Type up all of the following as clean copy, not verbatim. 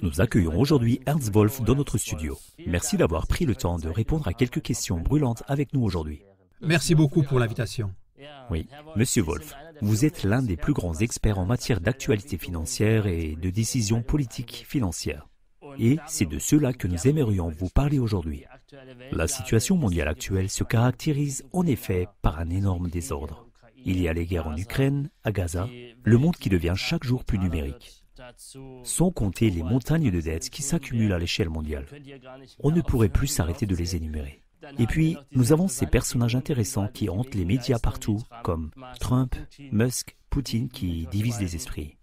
Nous accueillons aujourd'hui Ernst Wolf dans notre studio. Merci d'avoir pris le temps de répondre à quelques questions brûlantes avec nous aujourd'hui. Merci beaucoup pour l'invitation. Oui, Monsieur Wolf, vous êtes l'un des plus grands experts en matière d'actualité financière et de décisions politiques financières. Et c'est de cela que nous aimerions vous parler aujourd'hui. La situation mondiale actuelle se caractérise en effet par un énorme désordre. Il y a les guerres en Ukraine, à Gaza, le monde qui devient chaque jour plus numérique. Sans compter les montagnes de dettes qui s'accumulent à l'échelle mondiale. On ne pourrait plus s'arrêter de les énumérer. Et puis, nous avons ces personnages intéressants qui hantent les médias partout, comme Trump, Musk, Poutine, qui divisent les esprits.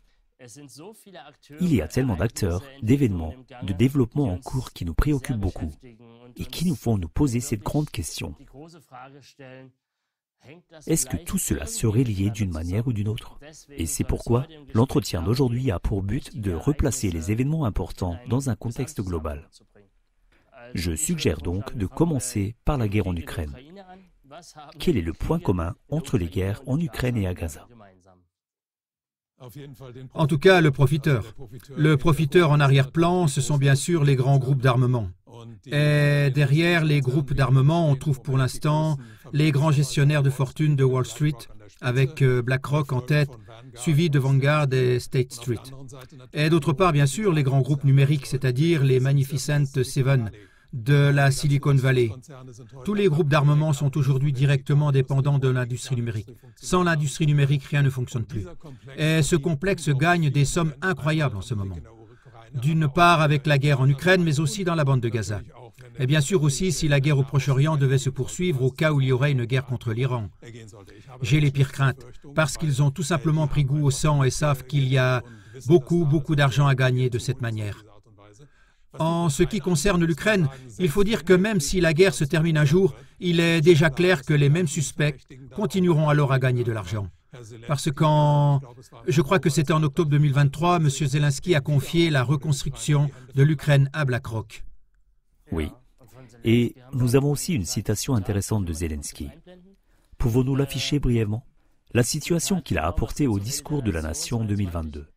Il y a tellement d'acteurs, d'événements, de développements en cours qui nous préoccupent beaucoup et qui nous font nous poser cette grande question. Est-ce que tout cela serait lié d'une manière ou d'une autre? Et c'est pourquoi l'entretien d'aujourd'hui a pour but de replacer les événements importants dans un contexte global. Je suggère donc de commencer par la guerre en Ukraine. Quel est le point commun entre les guerres en Ukraine et à Gaza? En tout cas, le profiteur. Le profiteur en arrière-plan, ce sont bien sûr les grands groupes d'armement. Et derrière les groupes d'armement, on trouve pour l'instant les grands gestionnaires de fortune de Wall Street, avec BlackRock en tête, suivi de Vanguard et State Street. Et d'autre part, bien sûr, les grands groupes numériques, c'est-à-dire les Magnificent Seven de la Silicon Valley. Tous les groupes d'armement sont aujourd'hui directement dépendants de l'industrie numérique. Sans l'industrie numérique, rien ne fonctionne plus. Et ce complexe gagne des sommes incroyables en ce moment. D'une part avec la guerre en Ukraine, mais aussi dans la bande de Gaza. Et bien sûr aussi si la guerre au Proche-Orient devait se poursuivre au cas où il y aurait une guerre contre l'Iran. J'ai les pires craintes, parce qu'ils ont tout simplement pris goût au sang et savent qu'il y a beaucoup d'argent à gagner de cette manière. En ce qui concerne l'Ukraine, il faut dire que même si la guerre se termine un jour, il est déjà clair que les mêmes suspects continueront alors à gagner de l'argent. Parce je crois que c'était en octobre 2023, M. Zelensky a confié la reconstruction de l'Ukraine à BlackRock. Oui. Et nous avons aussi une citation intéressante de Zelensky. Pouvons-nous l'afficher brièvement? La situation qu'il a apportée au discours de la Nation 2022.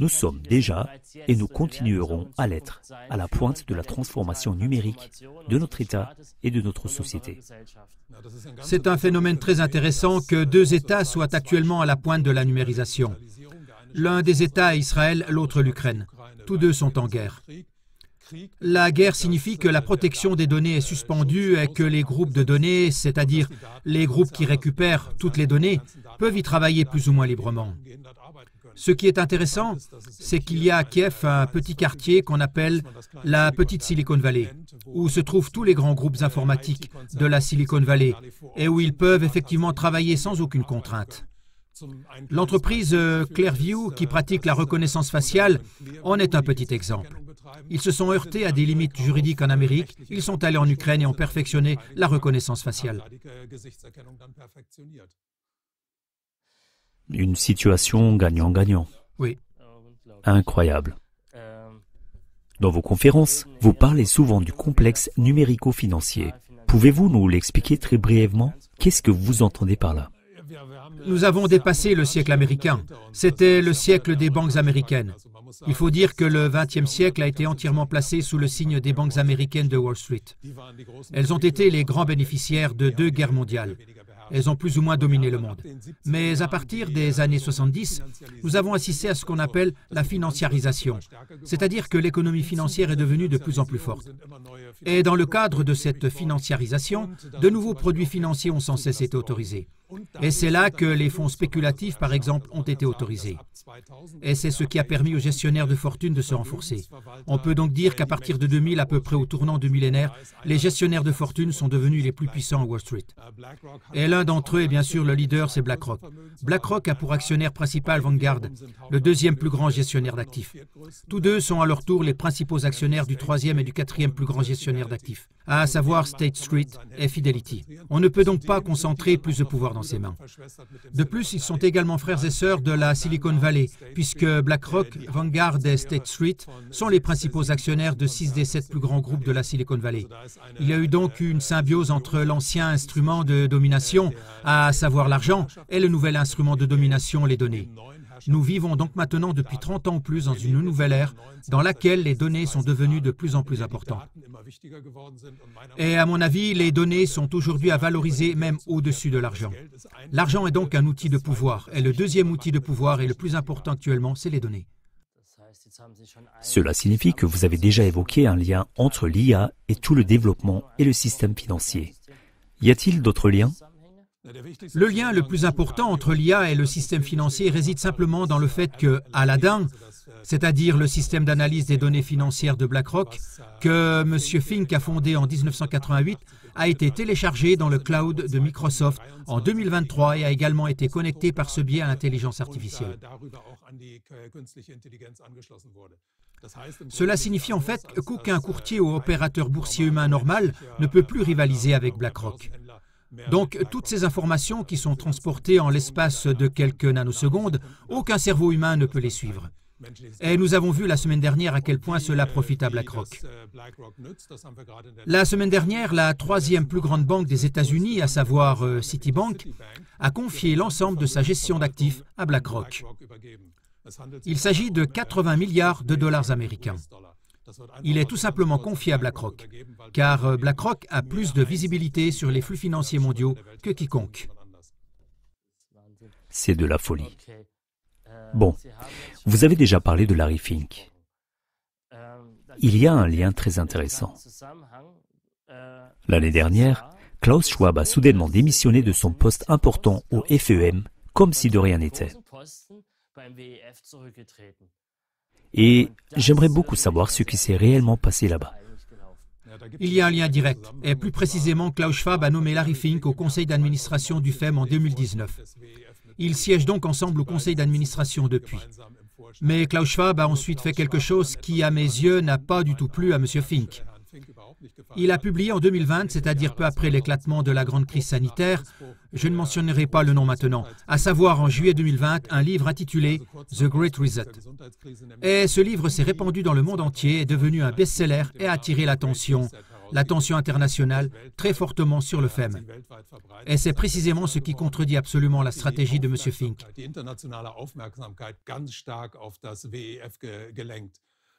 Nous sommes déjà, et nous continuerons à l'être, à la pointe de la transformation numérique de notre État et de notre société. C'est un phénomène très intéressant que deux États soient actuellement à la pointe de la numérisation. L'un des États est Israël, l'autre l'Ukraine. Tous deux sont en guerre. La guerre signifie que la protection des données est suspendue et que les groupes de données, c'est-à-dire les groupes qui récupèrent toutes les données, peuvent y travailler plus ou moins librement. Ce qui est intéressant, c'est qu'il y a à Kiev un petit quartier qu'on appelle la petite Silicon Valley, où se trouvent tous les grands groupes informatiques de la Silicon Valley et où ils peuvent effectivement travailler sans aucune contrainte. L'entreprise Clearview, qui pratique la reconnaissance faciale, en est un petit exemple. Ils se sont heurtés à des limites juridiques en Amérique, ils sont allés en Ukraine et ont perfectionné la reconnaissance faciale. Une situation gagnant-gagnant. Oui. Incroyable. Dans vos conférences, vous parlez souvent du complexe numérico-financier. Pouvez-vous nous l'expliquer très brièvement? Qu'est-ce que vous entendez par là? Nous avons dépassé le siècle américain. C'était le siècle des banques américaines. Il faut dire que le XXe siècle a été entièrement placé sous le signe des banques américaines de Wall Street. Elles ont été les grands bénéficiaires de 2 guerres mondiales. Elles ont plus ou moins dominé le monde. Mais à partir des années 70, nous avons assisté à ce qu'on appelle la financiarisation, c'est-à-dire que l'économie financière est devenue de plus en plus forte. Et dans le cadre de cette financiarisation, de nouveaux produits financiers ont sans cesse été autorisés. Et c'est là que les fonds spéculatifs, par exemple, ont été autorisés. Et c'est ce qui a permis aux gestionnaires de fortune de se renforcer. On peut donc dire qu'à partir de 2000, à peu près au tournant du millénaire, les gestionnaires de fortune sont devenus les plus puissants à Wall Street. Et l'un d'entre eux, et bien sûr le leader, c'est BlackRock. BlackRock a pour actionnaire principal Vanguard, le deuxième plus grand gestionnaire d'actifs. Tous deux sont à leur tour les principaux actionnaires du troisième et du quatrième plus grand gestionnaire d'actifs, à savoir State Street et Fidelity. On ne peut donc pas concentrer plus de pouvoir dans ses mains. De plus, ils sont également frères et sœurs de la Silicon Valley, puisque BlackRock, Vanguard et State Street sont les principaux actionnaires de 6 des 7 plus grands groupes de la Silicon Valley. Il y a eu donc une symbiose entre l'ancien instrument de domination, à savoir l'argent, et le nouvel instrument de domination, les données. Nous vivons donc maintenant depuis 30 ans ou plus dans une nouvelle ère dans laquelle les données sont devenues de plus en plus importantes. Et à mon avis, les données sont aujourd'hui à valoriser même au-dessus de l'argent. L'argent est donc un outil de pouvoir. Et le deuxième outil de pouvoir et le plus important actuellement, c'est les données. Cela signifie que vous avez déjà évoqué un lien entre l'IA et tout le développement et le système financier. Y a-t-il d'autres liens? Le lien le plus important entre l'IA et le système financier réside simplement dans le fait que Aladdin, c'est-à-dire le système d'analyse des données financières de BlackRock, que M. Fink a fondé en 1988, a été téléchargé dans le cloud de Microsoft en 2023 et a également été connecté par ce biais à l'intelligence artificielle. Cela signifie en fait qu'aucun courtier ou opérateur boursier humain normal ne peut plus rivaliser avec BlackRock. Donc, toutes ces informations qui sont transportées en l'espace de quelques nanosecondes, aucun cerveau humain ne peut les suivre. Et nous avons vu la semaine dernière à quel point cela profite à BlackRock. La semaine dernière, la troisième plus grande banque des États-Unis, à savoir Citibank, a confié l'ensemble de sa gestion d'actifs à BlackRock. Il s'agit de 80 milliards de dollars américains. Il est tout simplement confié à BlackRock, car BlackRock a plus de visibilité sur les flux financiers mondiaux que quiconque. C'est de la folie. Bon, vous avez déjà parlé de Larry Fink. Il y a un lien très intéressant. L'année dernière, Klaus Schwab a soudainement démissionné de son poste important au FEM, comme si de rien n'était. Et j'aimerais beaucoup savoir ce qui s'est réellement passé là-bas. Il y a un lien direct, et plus précisément, Klaus Schwab a nommé Larry Fink au conseil d'administration du FEM en 2019. Ils siègent donc ensemble au conseil d'administration depuis. Mais Klaus Schwab a ensuite fait quelque chose qui, à mes yeux, n'a pas du tout plu à M. Fink. Il a publié en 2020, c'est-à-dire peu après l'éclatement de la grande crise sanitaire, je ne mentionnerai pas le nom maintenant, à savoir en juillet 2020, un livre intitulé « The Great Reset ». Et ce livre s'est répandu dans le monde entier, est devenu un best-seller et a attiré l'attention internationale très fortement sur le FEM. Et c'est précisément ce qui contredit absolument la stratégie de M. Fink.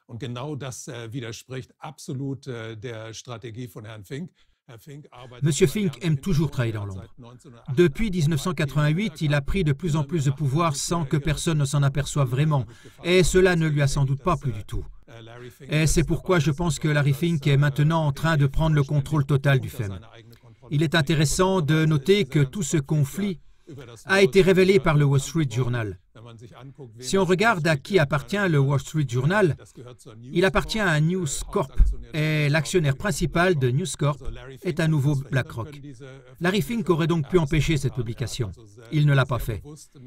Und genau das widerspricht absolut der Strategie von Herrn Fink. M. Fink aime toujours travailler dans l'ombre. Depuis 1988, il a pris de plus en plus de pouvoir sans que personne ne s'en aperçoive vraiment. Et cela ne lui a sans doute pas plu du tout. Et c'est pourquoi je pense que Larry Fink est maintenant en train de prendre le contrôle total du FEM. Il est intéressant de noter que tout ce conflit a été révélé par le Wall Street Journal. Si on regarde à qui appartient le Wall Street Journal, il appartient à News Corp et l'actionnaire principal de News Corp est à nouveau BlackRock. Larry Fink aurait donc pu empêcher cette publication. Il ne l'a pas fait.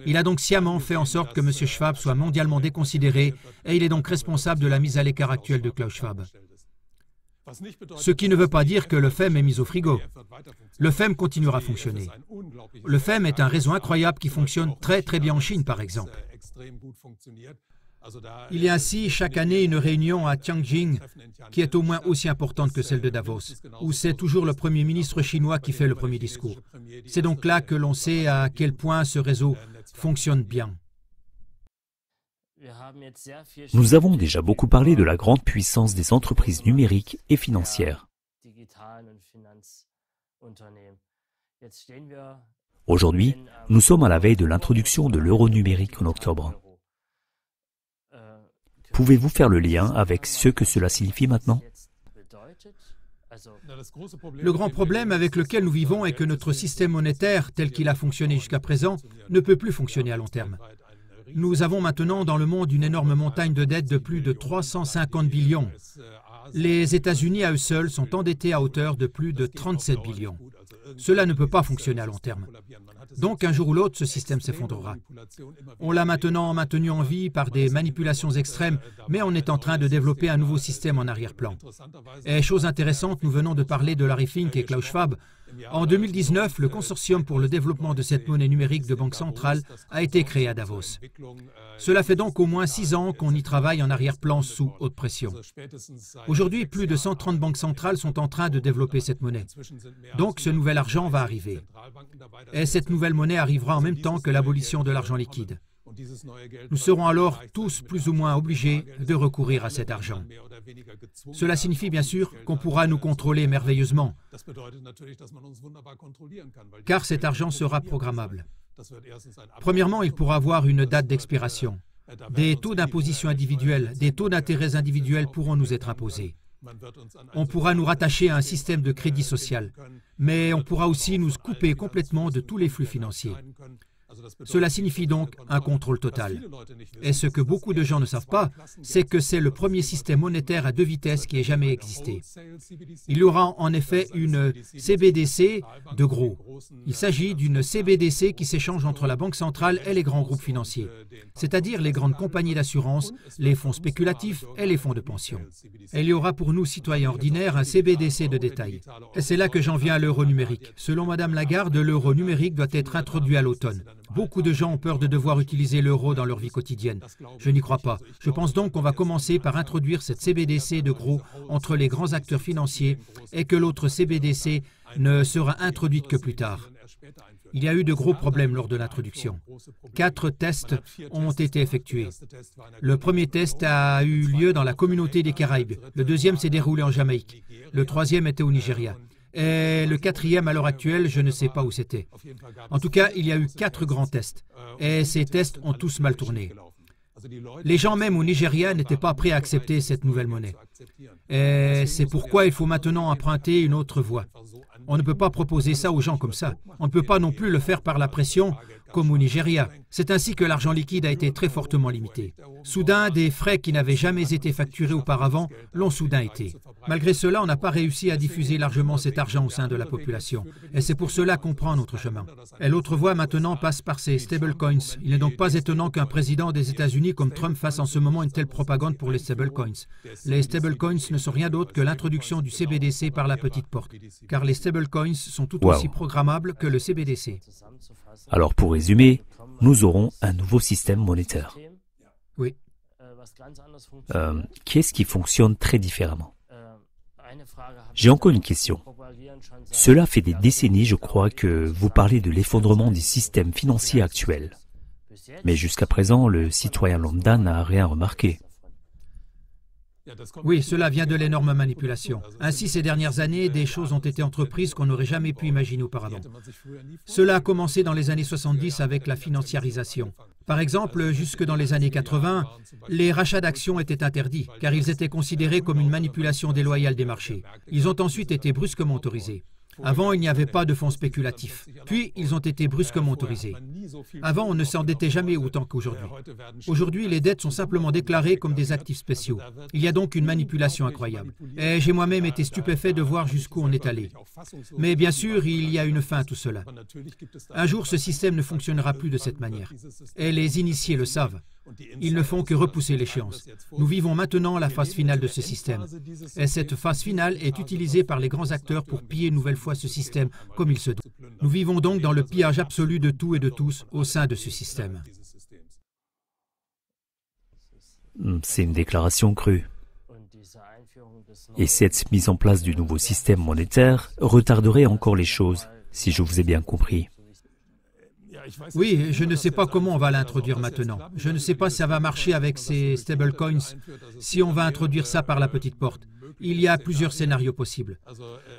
Il a donc sciemment fait en sorte que M. Schwab soit mondialement déconsidéré et il est donc responsable de la mise à l'écart actuelle de Klaus Schwab. Ce qui ne veut pas dire que le FEM est mis au frigo. Le FEM continuera à fonctionner. Le FEM est un réseau incroyable qui fonctionne très très bien en Chine, par exemple. Il y a ainsi chaque année une réunion à Tianjin qui est au moins aussi importante que celle de Davos, où c'est toujours le Premier ministre chinois qui fait le premier discours. C'est donc là que l'on sait à quel point ce réseau fonctionne bien. Nous avons déjà beaucoup parlé de la grande puissance des entreprises numériques et financières. Aujourd'hui, nous sommes à la veille de l'introduction de l'euro numérique en octobre. Pouvez-vous faire le lien avec ce que cela signifie maintenant? Le grand problème avec lequel nous vivons est que notre système monétaire, tel qu'il a fonctionné jusqu'à présent, ne peut plus fonctionner à long terme. Nous avons maintenant dans le monde une énorme montagne de dettes de plus de 350 billions. Les États-Unis à eux seuls sont endettés à hauteur de plus de 37 billions. Cela ne peut pas fonctionner à long terme. Donc un jour ou l'autre, ce système s'effondrera. On l'a maintenant maintenu en vie par des manipulations extrêmes, mais on est en train de développer un nouveau système en arrière-plan. Et chose intéressante, nous venons de parler de Larry Fink et Klaus Schwab. En 2019, le consortium pour le développement de cette monnaie numérique de banque centrale a été créé à Davos. Cela fait donc au moins 6 ans qu'on y travaille en arrière-plan sous haute pression. Aujourd'hui, plus de 130 banques centrales sont en train de développer cette monnaie. Donc ce nouvel nouvel argent va arriver. Et cette nouvelle monnaie arrivera en même temps que l'abolition de l'argent liquide. Nous serons alors tous plus ou moins obligés de recourir à cet argent. Cela signifie bien sûr qu'on pourra nous contrôler merveilleusement, car cet argent sera programmable. Premièrement, il pourra avoir une date d'expiration. Des taux d'imposition individuels, des taux d'intérêts individuels pourront nous être imposés. On pourra nous rattacher à un système de crédit social, mais on pourra aussi nous couper complètement de tous les flux financiers. Cela signifie donc un contrôle total. Et ce que beaucoup de gens ne savent pas, c'est que c'est le premier système monétaire à deux vitesses qui ait jamais existé. Il y aura en effet une CBDC de gros. Il s'agit d'une CBDC qui s'échange entre la Banque centrale et les grands groupes financiers, c'est-à-dire les grandes compagnies d'assurance, les fonds spéculatifs et les fonds de pension. Et il y aura pour nous, citoyens ordinaires, un CBDC de détail. Et c'est là que j'en viens à l'euro numérique. Selon Mme Lagarde, l'euro numérique doit être introduit à l'automne. Beaucoup de gens ont peur de devoir utiliser l'euro dans leur vie quotidienne. Je n'y crois pas. Je pense donc qu'on va commencer par introduire cette CBDC de gros entre les grands acteurs financiers et que l'autre CBDC ne sera introduite que plus tard. Il y a eu de gros problèmes lors de l'introduction. 4 tests ont été effectués. Le premier test a eu lieu dans la communauté des Caraïbes. Le deuxième s'est déroulé en Jamaïque. Le troisième était au Nigeria. Et le quatrième, à l'heure actuelle, je ne sais pas où c'était. En tout cas, il y a eu 4 grands tests. Et ces tests ont tous mal tourné. Les gens même au Nigeria n'étaient pas prêts à accepter cette nouvelle monnaie. Et c'est pourquoi il faut maintenant emprunter une autre voie. On ne peut pas proposer ça aux gens comme ça. On ne peut pas non plus le faire par la pression, comme au Nigeria. C'est ainsi que l'argent liquide a été très fortement limité. Soudain, des frais qui n'avaient jamais été facturés auparavant l'ont soudain été. Malgré cela, on n'a pas réussi à diffuser largement cet argent au sein de la population. Et c'est pour cela qu'on prend notre chemin. Et l'autre voie maintenant passe par ces stablecoins. Il n'est donc pas étonnant qu'un président des États-Unis comme Trump fasse en ce moment une telle propagande pour les stablecoins. Les stablecoins ne sont rien d'autre que l'introduction du CBDC par la petite porte. Car les stablecoins sont tout aussi programmables que le CBDC. Alors pour résumer, nous aurons un nouveau système monétaire. Oui. Qu'est-ce qui fonctionne très différemment? J'ai encore une question. Cela fait des décennies, je crois, que vous parlez de l'effondrement du système financier actuel. Mais jusqu'à présent, le citoyen lambda n'a rien remarqué. Oui, cela vient de l'énorme manipulation. Ainsi, ces dernières années, des choses ont été entreprises qu'on n'aurait jamais pu imaginer auparavant. Cela a commencé dans les années 70 avec la financiarisation. Par exemple, jusque dans les années 80, les rachats d'actions étaient interdits, car ils étaient considérés comme une manipulation déloyale des marchés. Ils ont ensuite été brusquement autorisés. Avant, il n'y avait pas de fonds spéculatifs. Puis, ils ont été brusquement autorisés. Avant, on ne s'endettait jamais autant qu'aujourd'hui. Aujourd'hui, les dettes sont simplement déclarées comme des actifs spéciaux. Il y a donc une manipulation incroyable. Et j'ai moi-même été stupéfait de voir jusqu'où on est allé. Mais bien sûr, il y a une fin à tout cela. Un jour, ce système ne fonctionnera plus de cette manière. Et les initiés le savent. Ils ne font que repousser l'échéance. Nous vivons maintenant la phase finale de ce système. Et cette phase finale est utilisée par les grands acteurs pour piller une nouvelle fois ce système comme il se doit. Nous vivons donc dans le pillage absolu de tout et de tous au sein de ce système. C'est une déclaration crue. Et cette mise en place du nouveau système monétaire retarderait encore les choses, si je vous ai bien compris. Oui, je ne sais pas comment on va l'introduire maintenant. Je ne sais pas si ça va marcher avec ces stablecoins, si on va introduire ça par la petite porte. Il y a plusieurs scénarios possibles.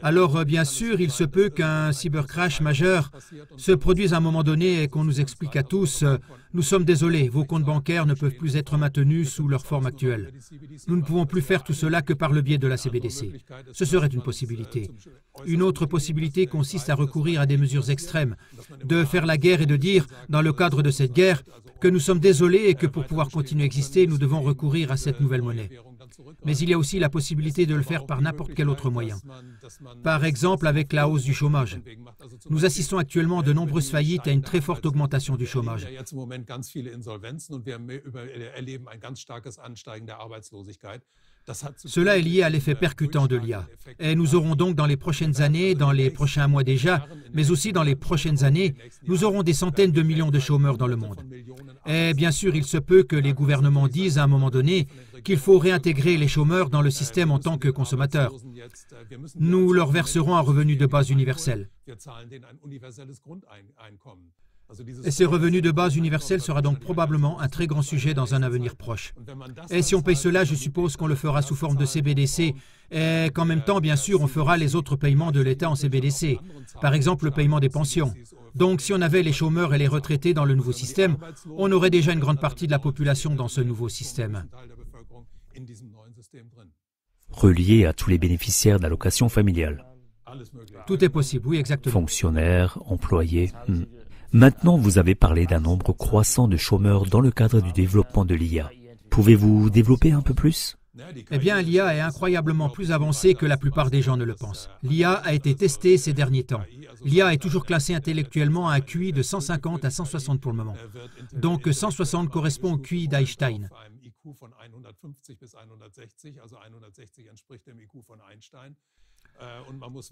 Alors, bien sûr, il se peut qu'un cybercrash majeur se produise à un moment donné et qu'on nous explique à tous « Nous sommes désolés, vos comptes bancaires ne peuvent plus être maintenus sous leur forme actuelle. Nous ne pouvons plus faire tout cela que par le biais de la CBDC. » Ce serait une possibilité. Une autre possibilité consiste à recourir à des mesures extrêmes, de faire la guerre et de dire, dans le cadre de cette guerre, que nous sommes désolés et que pour pouvoir continuer à exister, nous devons recourir à cette nouvelle monnaie. Mais il y a aussi la possibilité de le faire par n'importe quel autre moyen. Par exemple, avec la hausse du chômage. Nous assistons actuellement à de nombreuses faillites et à une très forte augmentation du chômage. Cela est lié à l'effet percutant de l'IA. Et nous aurons donc dans les prochaines années, dans les prochains mois déjà, mais aussi dans les prochaines années, nous aurons des centaines de millions de chômeurs dans le monde. Et bien sûr, il se peut que les gouvernements disent à un moment donné qu'il faut réintégrer les chômeurs dans le système en tant que consommateurs. Nous leur verserons un revenu de base universel. Et ce revenu de base universel sera donc probablement un très grand sujet dans un avenir proche. Et si on paye cela, je suppose qu'on le fera sous forme de CBDC et qu'en même temps, bien sûr, on fera les autres paiements de l'État en CBDC. Par exemple, le paiement des pensions. Donc, si on avait les chômeurs et les retraités dans le nouveau système, on aurait déjà une grande partie de la population dans ce nouveau système. Relié à tous les bénéficiaires d'allocations familiales. Tout est possible, oui, exactement. Fonctionnaires, employés. Maintenant, vous avez parlé d'un nombre croissant de chômeurs dans le cadre du développement de l'IA. Pouvez-vous développer un peu plus? Eh bien, l'IA est incroyablement plus avancée que la plupart des gens ne le pensent. L'IA a été testée ces derniers temps. L'IA est toujours classée intellectuellement à un QI de 150 à 160 pour le moment. Donc 160 correspond au QI d'Einstein.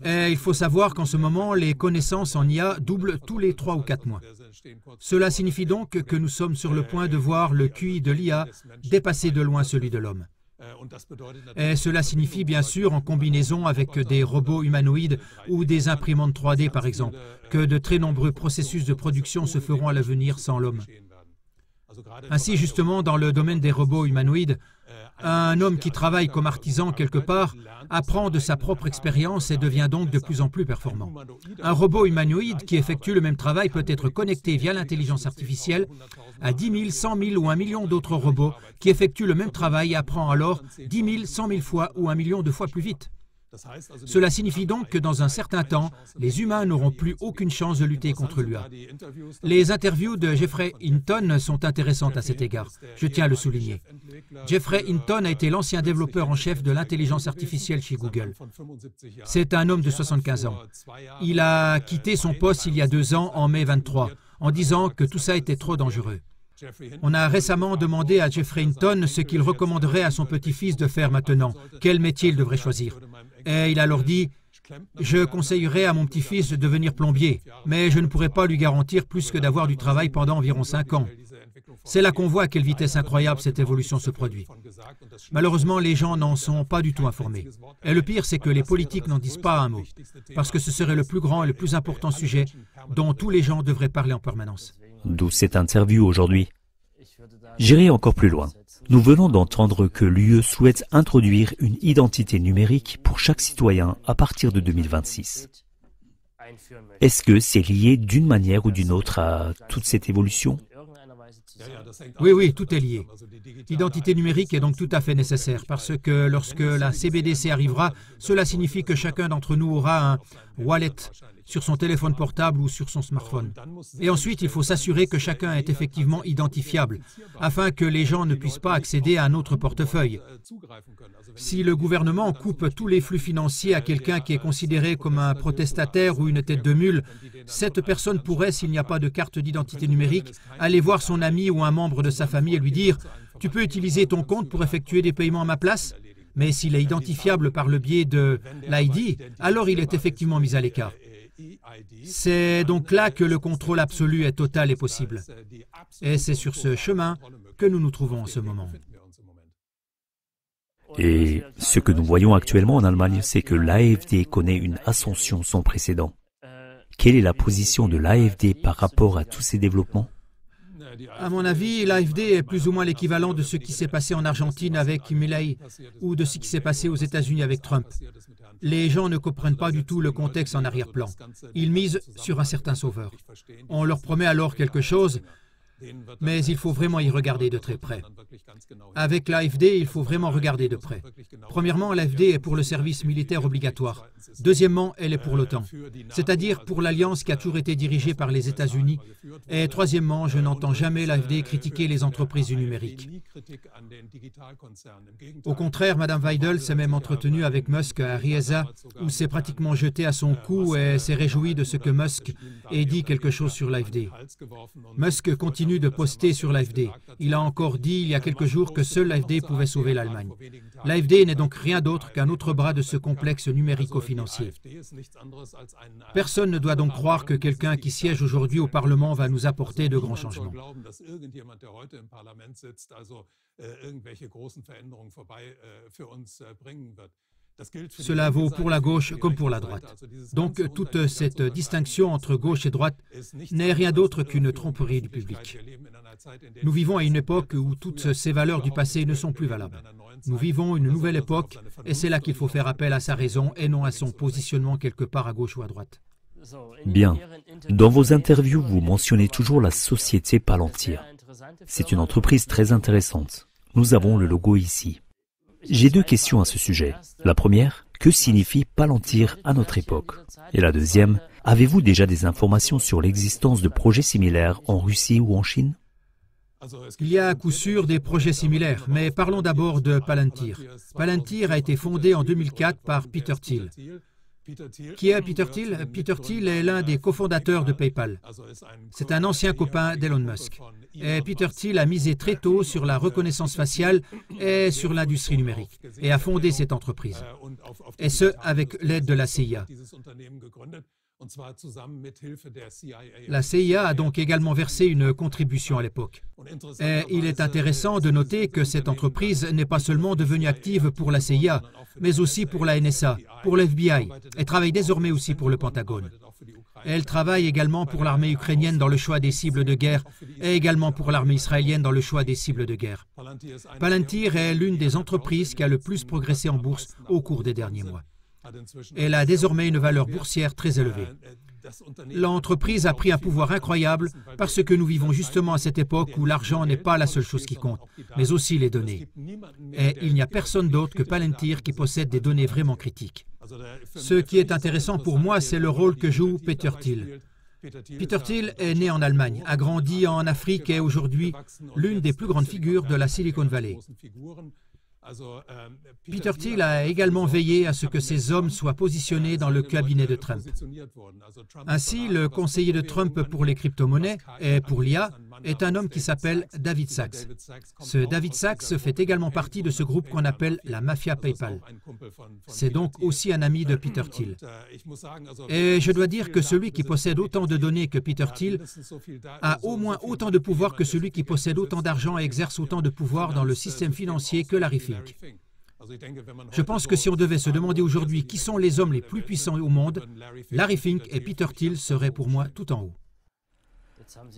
Et il faut savoir qu'en ce moment, les connaissances en IA doublent tous les 3 ou 4 mois. Cela signifie donc que nous sommes sur le point de voir le QI de l'IA dépasser de loin celui de l'homme. Et cela signifie bien sûr, en combinaison avec des robots humanoïdes ou des imprimantes 3D par exemple, que de très nombreux processus de production se feront à l'avenir sans l'homme. Ainsi, justement, dans le domaine des robots humanoïdes, un homme qui travaille comme artisan quelque part apprend de sa propre expérience et devient donc de plus en plus performant. Un robot humanoïde qui effectue le même travail peut être connecté via l'intelligence artificielle à 10 000, 100 000 ou 1 million d'autres robots qui effectuent le même travail et apprend alors 10 000, 100 000 fois ou 1 million de fois plus vite. Cela signifie donc que dans un certain temps, les humains n'auront plus aucune chance de lutter contre l'IA. Les interviews de Jeffrey Hinton sont intéressantes à cet égard. Je tiens à le souligner. Jeffrey Hinton a été l'ancien développeur en chef de l'intelligence artificielle chez Google. C'est un homme de 75 ans. Il a quitté son poste il y a 2 ans, en mai 23, en disant que tout ça était trop dangereux. On a récemment demandé à Jeffrey Hinton ce qu'il recommanderait à son petit-fils de faire maintenant, quel métier il devrait choisir. Et il a alors dit « Je conseillerais à mon petit-fils de devenir plombier, mais je ne pourrais pas lui garantir plus que d'avoir du travail pendant environ 5 ans. » C'est là qu'on voit à quelle vitesse incroyable cette évolution se produit. Malheureusement, les gens n'en sont pas du tout informés. Et le pire, c'est que les politiques n'en disent pas un mot, parce que ce serait le plus grand et le plus important sujet dont tous les gens devraient parler en permanence. D'où cette interview aujourd'hui. J'irai encore plus loin. Nous venons d'entendre que l'UE souhaite introduire une identité numérique pour chaque citoyen à partir de 2026. Est-ce que c'est lié d'une manière ou d'une autre à toute cette évolution? Oui, tout est lié. L'identité numérique est donc tout à fait nécessaire parce que lorsque la CBDC arrivera, cela signifie que chacun d'entre nous aura un wallet sur son téléphone portable ou sur son smartphone. Et ensuite, il faut s'assurer que chacun est effectivement identifiable afin que les gens ne puissent pas accéder à un autre portefeuille. Si le gouvernement coupe tous les flux financiers à quelqu'un qui est considéré comme un protestataire ou une tête de mule, cette personne pourrait, s'il n'y a pas de carte d'identité numérique, aller voir son ami ou un membre de sa famille et lui dire « Tu peux utiliser ton compte pour effectuer des paiements à ma place ?» Mais s'il est identifiable par le biais de l'ID, alors il est effectivement mis à l'écart. C'est donc là que le contrôle absolu est total et possible. Et c'est sur ce chemin que nous nous trouvons en ce moment. Et ce que nous voyons actuellement en Allemagne, c'est que l'AfD connaît une ascension sans précédent. Quelle est la position de l'AfD par rapport à tous ces développements? À mon avis, l'AfD est plus ou moins l'équivalent de ce qui s'est passé en Argentine avec Milei ou de ce qui s'est passé aux États-Unis avec Trump. Les gens ne comprennent pas du tout le contexte en arrière-plan. Ils misent sur un certain sauveur. On leur promet alors quelque chose, mais il faut vraiment y regarder de très près. Avec l'AfD, il faut vraiment regarder de près. Premièrement, l'AfD est pour le service militaire obligatoire. Deuxièmement, elle est pour l'OTAN, c'est-à-dire pour l'alliance qui a toujours été dirigée par les États-Unis. Et troisièmement, je n'entends jamais l'AfD critiquer les entreprises du numérique. Au contraire, Mme Weidel s'est même entretenue avec Musk à Riesa, où s'est pratiquement jeté à son cou et s'est réjoui de ce que Musk ait dit quelque chose sur l'AfD. Musk continue continue de poster sur l'AfD. Il a encore dit il y a quelques jours que seul l'AfD pouvait sauver l'Allemagne. L'AfD n'est donc rien d'autre qu'un autre bras de ce complexe numérico-financier. Personne ne doit donc croire que quelqu'un qui siège aujourd'hui au Parlement va nous apporter de grands changements. Cela vaut pour la gauche comme pour la droite. Donc toute cette distinction entre gauche et droite n'est rien d'autre qu'une tromperie du public. Nous vivons à une époque où toutes ces valeurs du passé ne sont plus valables. Nous vivons une nouvelle époque et c'est là qu'il faut faire appel à sa raison et non à son positionnement quelque part à gauche ou à droite. Bien. Dans vos interviews, vous mentionnez toujours la société Palantir. C'est une entreprise très intéressante. Nous avons le logo ici. J'ai deux questions à ce sujet. La première, que signifie Palantir à notre époque? Et la deuxième, avez-vous déjà des informations sur l'existence de projets similaires en Russie ou en Chine? Il y a à coup sûr des projets similaires, mais parlons d'abord de Palantir. Palantir a été fondé en 2004 par Peter Thiel. Qui est Peter Thiel? Peter Thiel est l'un des cofondateurs de PayPal. C'est un ancien copain d'Elon Musk. Et Peter Thiel a misé très tôt sur la reconnaissance faciale et sur l'industrie numérique et a fondé cette entreprise. Et ce, avec l'aide de la CIA. La CIA a donc également versé une contribution à l'époque. Et il est intéressant de noter que cette entreprise n'est pas seulement devenue active pour la CIA, mais aussi pour la NSA, pour l'FBI, et travaille désormais aussi pour le Pentagone. Elle travaille également pour l'armée ukrainienne dans le choix des cibles de guerre et également pour l'armée israélienne dans le choix des cibles de guerre. Palantir est l'une des entreprises qui a le plus progressé en bourse au cours des derniers mois. Elle a désormais une valeur boursière très élevée. L'entreprise a pris un pouvoir incroyable parce que nous vivons justement à cette époque où l'argent n'est pas la seule chose qui compte, mais aussi les données. Et il n'y a personne d'autre que Palantir qui possède des données vraiment critiques. Ce qui est intéressant pour moi, c'est le rôle que joue Peter Thiel. Peter Thiel est né en Allemagne, a grandi en Afrique et est aujourd'hui l'une des plus grandes figures de la Silicon Valley. Peter Thiel a également veillé à ce que ces hommes soient positionnés dans le cabinet de Trump. Ainsi, le conseiller de Trump pour les crypto-monnaies et pour l'IA est un homme qui s'appelle David Sacks. Ce David Sacks fait également partie de ce groupe qu'on appelle la mafia PayPal. C'est donc aussi un ami de Peter Thiel. Et je dois dire que celui qui possède autant de données que Peter Thiel a au moins autant de pouvoir que celui qui possède autant d'argent et exerce autant de pouvoir dans le système financier que Larry Fink. Je pense que si on devait se demander aujourd'hui qui sont les hommes les plus puissants au monde, Larry Fink et Peter Thiel seraient pour moi tout en haut.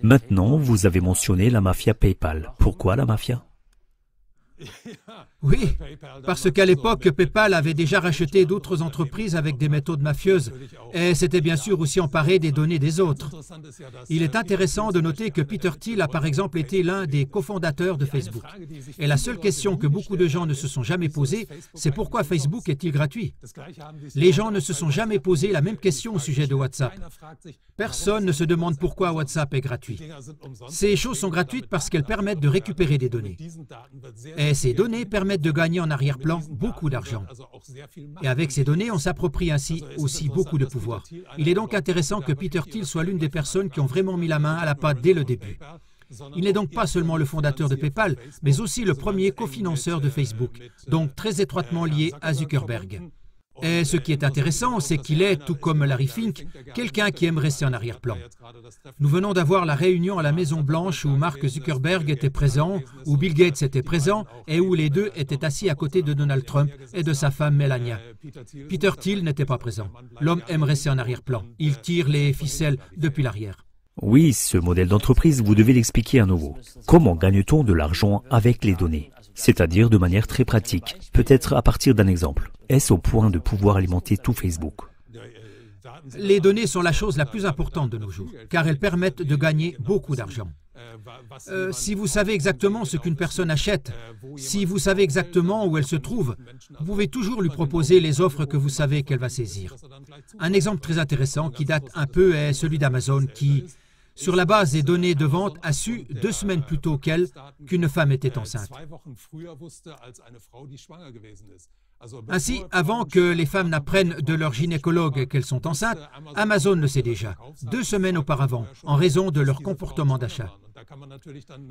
Maintenant, vous avez mentionné la mafia PayPal. Pourquoi la mafia? Oui, parce qu'à l'époque, PayPal avait déjà racheté d'autres entreprises avec des méthodes mafieuses et s'était bien sûr aussi emparé des données des autres. Il est intéressant de noter que Peter Thiel a par exemple été l'un des cofondateurs de Facebook. Et la seule question que beaucoup de gens ne se sont jamais posée, c'est pourquoi Facebook est-il gratuit? Les gens ne se sont jamais posé la même question au sujet de WhatsApp. Personne ne se demande pourquoi WhatsApp est gratuit. Ces choses sont gratuites parce qu'elles permettent de récupérer des données. Et ces données permettent de gagner en arrière-plan beaucoup d'argent. Et avec ces données, on s'approprie ainsi aussi beaucoup de pouvoir. Il est donc intéressant que Peter Thiel soit l'une des personnes qui ont vraiment mis la main à la pâte dès le début. Il n'est donc pas seulement le fondateur de PayPal, mais aussi le premier cofinanceur de Facebook, donc très étroitement lié à Zuckerberg. Et ce qui est intéressant, c'est qu'il est, tout comme Larry Fink, quelqu'un qui aime rester en arrière-plan. Nous venons d'avoir la réunion à la Maison-Blanche où Mark Zuckerberg était présent, où Bill Gates était présent et où les deux étaient assis à côté de Donald Trump et de sa femme Melania. Peter Thiel n'était pas présent. L'homme aime rester en arrière-plan. Il tire les ficelles depuis l'arrière. Oui, ce modèle d'entreprise, vous devez l'expliquer à nouveau. Comment gagne-t-on de l'argent avec les données? C'est-à-dire de manière très pratique, peut-être à partir d'un exemple. Est-ce au point de pouvoir alimenter tout Facebook? Les données sont la chose la plus importante de nos jours, car elles permettent de gagner beaucoup d'argent. Si vous savez exactement ce qu'une personne achète, si vous savez exactement où elle se trouve, vous pouvez toujours lui proposer les offres que vous savez qu'elle va saisir. Un exemple très intéressant qui date un peu est celui d'Amazon qui, sur la base des données de vente, a su 2 semaines plus tôt qu'elle qu'une femme était enceinte. Ainsi, avant que les femmes n'apprennent de leur gynécologue qu'elles sont enceintes, Amazon le sait déjà, 2 semaines auparavant, en raison de leur comportement d'achat.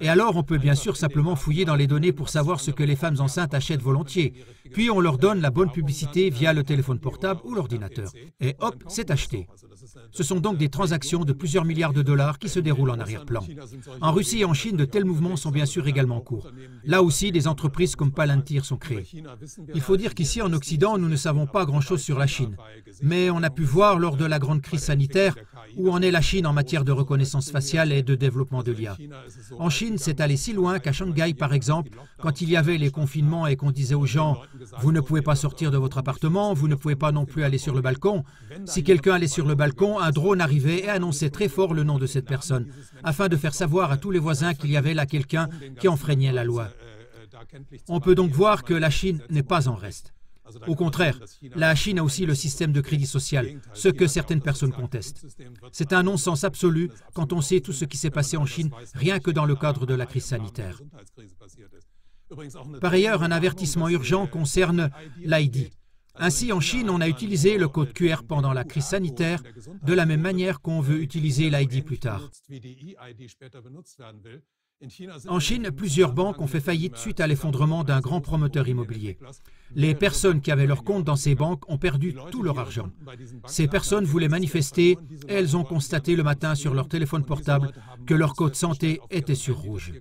Et alors, on peut bien sûr simplement fouiller dans les données pour savoir ce que les femmes enceintes achètent volontiers. Puis on leur donne la bonne publicité via le téléphone portable ou l'ordinateur. Et hop, c'est acheté. Ce sont donc des transactions de plusieurs milliards de dollars qui se déroulent en arrière-plan. En Russie et en Chine, de tels mouvements sont bien sûr également en cours. Là aussi, des entreprises comme Palantir sont créées. Il faut dire qu'ici, en Occident, nous ne savons pas grand-chose sur la Chine. Mais on a pu voir lors de la grande crise sanitaire où en est la Chine en matière de reconnaissance faciale et de développement de l'IA. En Chine, c'est allé si loin qu'à Shanghai, par exemple, quand il y avait les confinements et qu'on disait aux gens « Vous ne pouvez pas sortir de votre appartement, vous ne pouvez pas non plus aller sur le balcon », si quelqu'un allait sur le balcon, un drone arrivait et annonçait très fort le nom de cette personne, afin de faire savoir à tous les voisins qu'il y avait là quelqu'un qui enfreignait la loi. On peut donc voir que la Chine n'est pas en reste. Au contraire, la Chine a aussi le système de crédit social, ce que certaines personnes contestent. C'est un non-sens absolu quand on sait tout ce qui s'est passé en Chine, rien que dans le cadre de la crise sanitaire. Par ailleurs, un avertissement urgent concerne l'ID. Ainsi, en Chine, on a utilisé le code QR pendant la crise sanitaire, de la même manière qu'on veut utiliser l'ID plus tard. En Chine, plusieurs banques ont fait faillite suite à l'effondrement d'un grand promoteur immobilier. Les personnes qui avaient leur compte dans ces banques ont perdu tout leur argent. Ces personnes voulaient manifester et elles ont constaté le matin sur leur téléphone portable que leur code santé était sur rouge.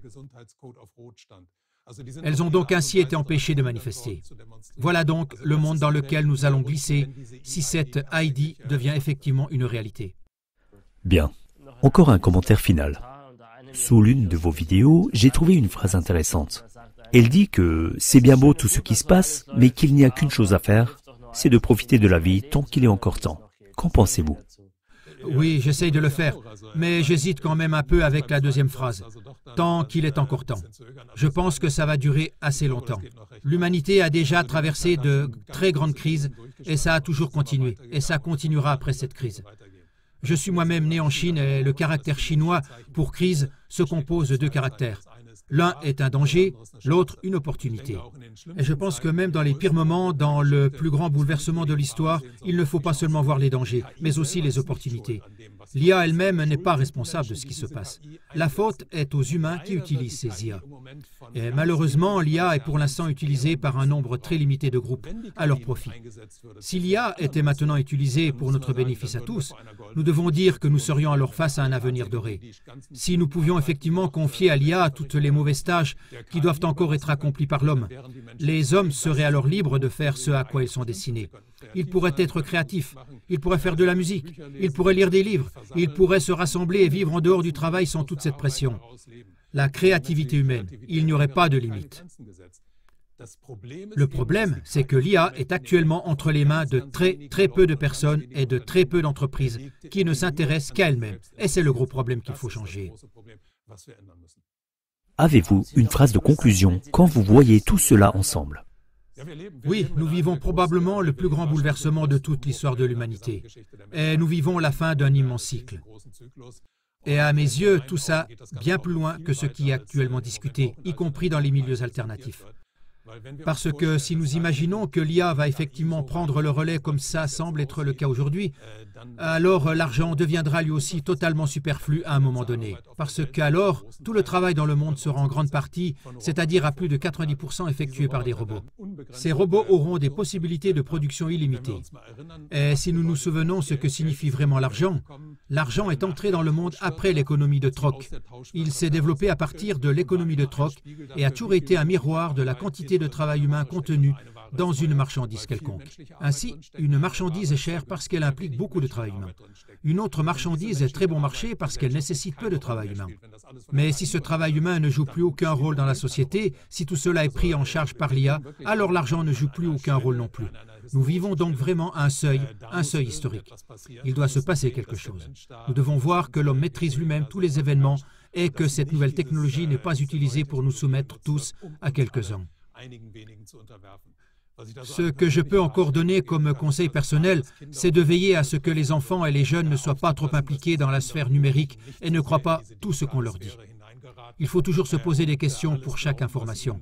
Elles ont donc ainsi été empêchées de manifester. Voilà donc le monde dans lequel nous allons glisser si cette ID devient effectivement une réalité. Bien. Encore un commentaire final. Sous l'une de vos vidéos, j'ai trouvé une phrase intéressante. Elle dit que c'est bien beau tout ce qui se passe, mais qu'il n'y a qu'une chose à faire, c'est de profiter de la vie tant qu'il est encore temps. Qu'en pensez-vous? Oui, j'essaye de le faire, mais j'hésite quand même un peu avec la deuxième phrase. Tant qu'il est encore temps. Je pense que ça va durer assez longtemps. L'humanité a déjà traversé de très grandes crises et ça a toujours continué. Et ça continuera après cette crise. Je suis moi-même né en Chine et le caractère chinois pour crise se compose de 2 caractères. L'un est un danger, l'autre une opportunité. Et je pense que même dans les pires moments, dans le plus grand bouleversement de l'histoire, il ne faut pas seulement voir les dangers, mais aussi les opportunités. L'IA elle-même n'est pas responsable de ce qui se passe. La faute est aux humains qui utilisent ces IA. Et malheureusement, l'IA est pour l'instant utilisée par un nombre très limité de groupes, à leur profit. Si l'IA était maintenant utilisée pour notre bénéfice à tous, nous devons dire que nous serions alors face à un avenir doré. Si nous pouvions effectivement confier à l'IA toutes les mauvaises tâches qui doivent encore être accomplies par l'homme, les hommes seraient alors libres de faire ce à quoi ils sont destinés. Ils pourraient être créatifs, ils pourraient faire de la musique, ils pourraient lire des livres, ils pourraient se rassembler et vivre en dehors du travail sans toute cette pression. La créativité humaine, il n'y aurait pas de limite. Le problème, c'est que l'IA est actuellement entre les mains de très peu de personnes et de très peu d'entreprises qui ne s'intéressent qu'à elles-mêmes. Et c'est le gros problème qu'il faut changer. Avez-vous une phrase de conclusion quand vous voyez tout cela ensemble? Oui, nous vivons probablement le plus grand bouleversement de toute l'histoire de l'humanité. Et nous vivons la fin d'un immense cycle. Et à mes yeux, tout ça, bien plus loin que ce qui est actuellement discuté, y compris dans les milieux alternatifs. Parce que si nous imaginons que l'IA va effectivement prendre le relais comme ça semble être le cas aujourd'hui, alors l'argent deviendra lui aussi totalement superflu à un moment donné. Parce qu'alors, tout le travail dans le monde sera en grande partie, c'est-à-dire à plus de 90% effectué par des robots. Ces robots auront des possibilités de production illimitées. Et si nous nous souvenons ce que signifie vraiment l'argent, l'argent est entré dans le monde après l'économie de troc. Il s'est développé à partir de l'économie de troc et a toujours été un miroir de la quantité de travail humain contenu dans une marchandise quelconque. Ainsi, une marchandise est chère parce qu'elle implique beaucoup de travail humain. Une autre marchandise est très bon marché parce qu'elle nécessite peu de travail humain. Mais si ce travail humain ne joue plus aucun rôle dans la société, si tout cela est pris en charge par l'IA, alors l'argent ne joue plus aucun rôle non plus. Nous vivons donc vraiment un seuil historique. Il doit se passer quelque chose. Nous devons voir que l'homme maîtrise lui-même tous les événements et que cette nouvelle technologie n'est pas utilisée pour nous soumettre tous à quelques-uns. Ce que je peux encore donner comme conseil personnel, c'est de veiller à ce que les enfants et les jeunes ne soient pas trop impliqués dans la sphère numérique et ne croient pas tout ce qu'on leur dit. Il faut toujours se poser des questions pour chaque information.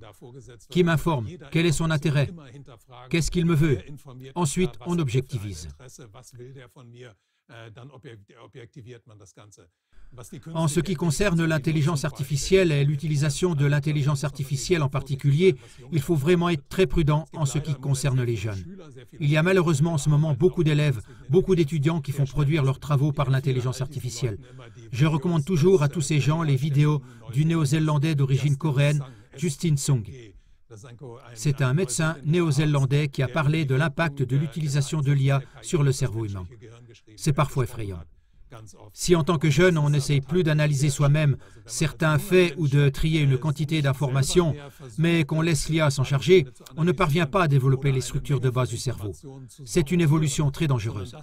Qui m'informe? Quel est son intérêt? Qu'est-ce qu'il me veut? Ensuite, on objectivise. En ce qui concerne l'intelligence artificielle et l'utilisation de l'intelligence artificielle en particulier, il faut vraiment être très prudent en ce qui concerne les jeunes. Il y a malheureusement en ce moment beaucoup d'élèves, beaucoup d'étudiants qui font produire leurs travaux par l'intelligence artificielle. Je recommande toujours à tous ces gens les vidéos du néo-zélandais d'origine coréenne, Justin Sung. C'est un médecin néo-zélandais qui a parlé de l'impact de l'utilisation de l'IA sur le cerveau humain. C'est parfois effrayant. Si en tant que jeune, on n'essaye plus d'analyser soi-même certains faits ou de trier une quantité d'informations, mais qu'on laisse l'IA s'en charger, on ne parvient pas à développer les structures de base du cerveau. C'est une évolution très dangereuse.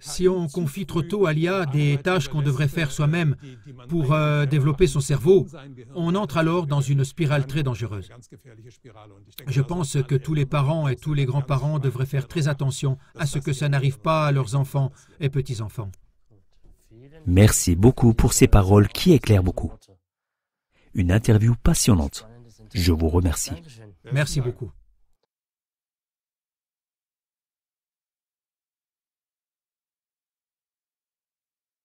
Si on confie trop tôt à l'IA des tâches qu'on devrait faire soi-même pour développer son cerveau, on entre alors dans une spirale très dangereuse. Je pense que tous les parents et tous les grands-parents devraient faire très attention à ce que ça n'arrive pas à leurs enfants et petits-enfants. Merci beaucoup pour ces paroles qui éclairent beaucoup. Une interview passionnante. Je vous remercie. Merci beaucoup.